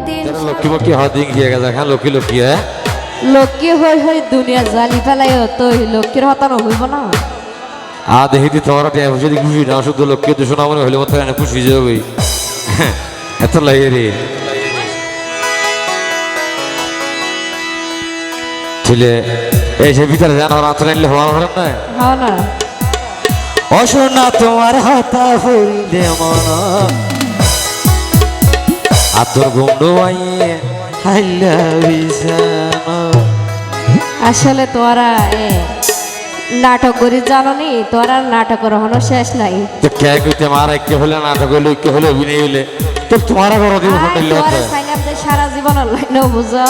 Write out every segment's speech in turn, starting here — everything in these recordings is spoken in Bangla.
দিন লক্ষ্মী মক্কি হাত দিয়ে গিয়ে গেছে হ্যাঁ লক্ষ্মী লক্ষ্মী হ্যাঁ লক্ষ্মী হই দুনিয়া জালি ফেলাই তো লক্ষ্মীর হতানো হইব না দেখি তোমার যদি খুশি না শুধু লক্ষ্মী দুশো না মনে হলে মতো খুশি যাবে এত লাগে রে ছিলে এই সে ভিতরে জানো রাত নাইলে হওয়া হবে না হ্যাঁ না অসনা তোমার হাতা হইলে মন আতর গুন্ডো আইয়ে হাইলা বিছানো আসলে তোরা নাটক করি জানো নি তোরা নাটকের হনো শেষ নাই তো কে কইতে মারা কে হলে নাটক হইলে কে হলে অভিনয় হইলে তো তোমার ঘর দিব হইলে তোরা সাইনাতে সারা জীবন লাইনও বুঝো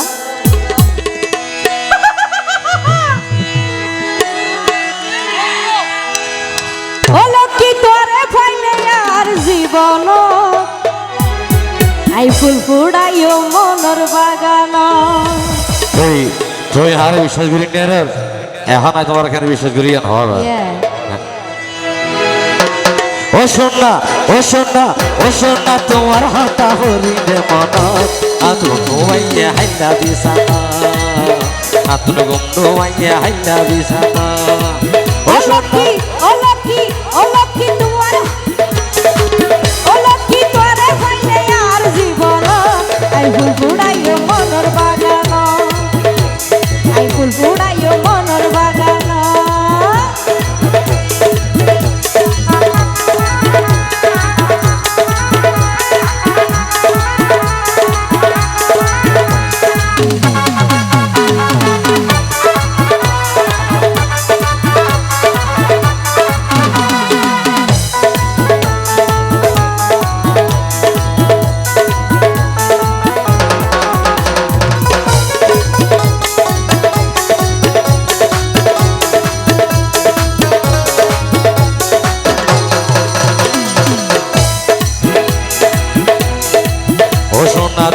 ও লক্ষ্মী তোরে ফাইলে আর জীবন আই ফুল ফুড়াইও মনর বাগান তুই হারে বিশ্বাস করি না এখন আমি তোমার এখানে বিশ্বাস করি হওয়ার ও সোনা ও সোনা ও সোনা তোমার হাতা হরিণে মন আতুর ঘুমাইয়ে হাইলা বিছানা আতুর ঘুমাইয়ে হাইলা বিছানা ও লক্ষ্মী ও লক্ষ্মী ও লক্ষ্মী তোমার ও লক্ষ্মী তোরে ফাইলে আর জীবন আই ফুল ফুড়াইও মনর বাগান আই ফুল ফুড়াইও মনর বাগান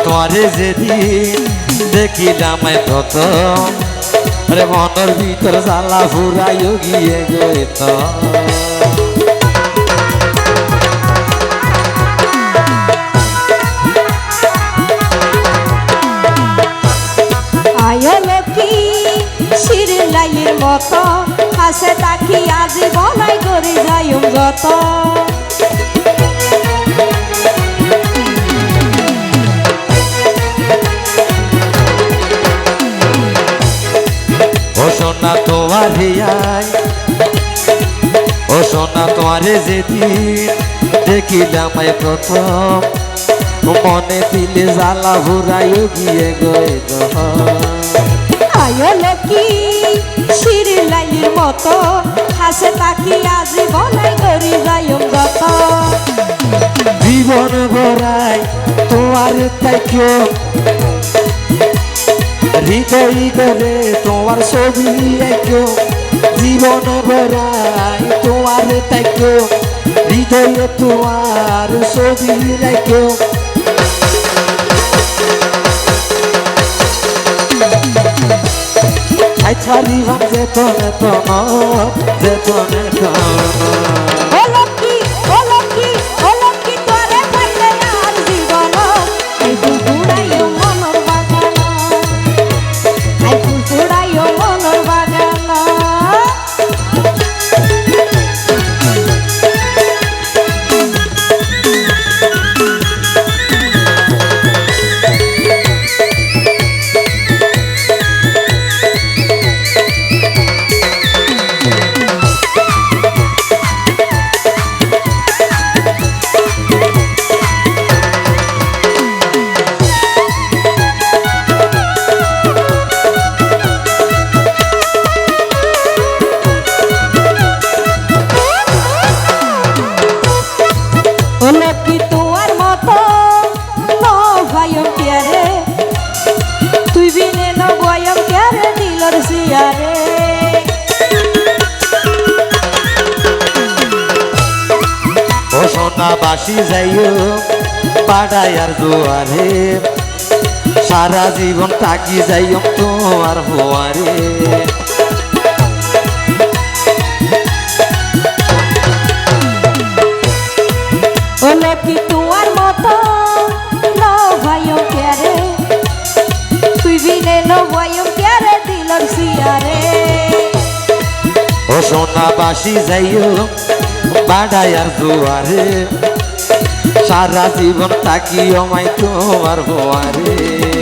তোমারে যেদিন দেখিলাম প্রথম রে মনের ভিতর জ্বালা ফুরাইও গিয়ে গেত আয়ো লক্ষ্মী শিরিন লাইয়ের মতো হাসে তাকি আজি বলাই করে যাইম যত ও সোনা তোমারে আই ও সোনা তোমারে যেদিন দেখিলাম প্রথম মনে দিলে জ্বালা ফুরাইও গিয়ে গেত আয়ো লক্ষ্মী শিরিন লাইয়ের মতো হাসে তাকি আজি বলাই করে যাইম যত জীবন ভরাই তোমার তাইকেও হৃদয় করে তোমার ছবি এঁকেও জীবন ভরাই তোমার তাইকেও হৃদয় তোমার ছবি রেখেও ছাড়ি ভাব যেতনে যেতনে ও লক্ষ্মী ও লক্ষ্মী ও লক্ষ্মী তোরে পাইলে আর জীবন আই ফুল ফুড়াইও মনর বাগান আই ফুল ফুড়াইও মনর বাগান বাসি যাইও পাড়ায়ার দুয়ারে সারা জীবন তাকি যাইও তোমার হওয়ারে ও লক্ষ্মী তোমার মতো ভাইও কে সোনা বাসি যাইও বাড়াইয়ার দুয়ারে সারা জীবন তাকিও মাই তোমার হওয়ারে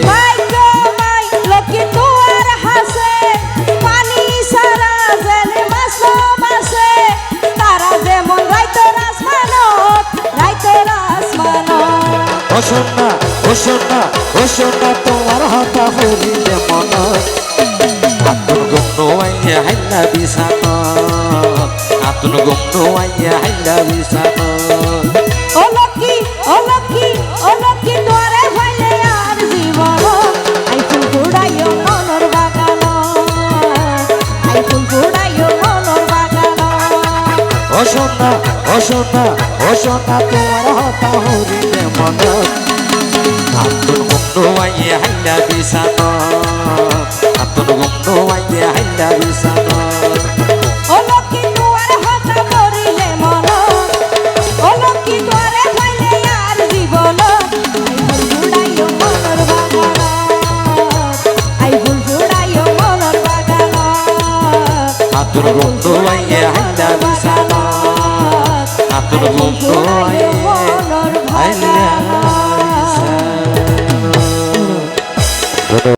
মাই গো মাই লক্ষ্মী তোমার হাসে পানি সারা জেলে মাছ মাসে তারা যেমন রাইতের আসমানত ও সোনা ও সোনা ও সোনা তোমার হাতা হরিলে মন আতুন গুমনো আইয়া হাইলা বিছানা আতুন গুমনো আইয়া হাইলা বিছানা ও লক্ষ্মী ও লক্ষ্মী ও লক্ষ্মী তোরে ভাইলে আর জীবন আই ফুল ফুড়াইও মনর বাগান আই ফুল ফুড়াইও মনর বাগান ও সোনা ও সোনা ও সোনা তোমার হাতা হরিলে মন আতুন গুমনো আইয়া হাইলা বিছানা আতুন গুমনো আইয়া হাইলা বিছানা ও লক্ষ্মী তোরে হতা করিলে মন ও লক্ষ্মী তোরে ভাইলে আর জীবন আই ফুল ফুড়াইও মনর বাগান আতুন গুমনো আইয়া হাইলা বিছানা আতুন গুমনো আইয়া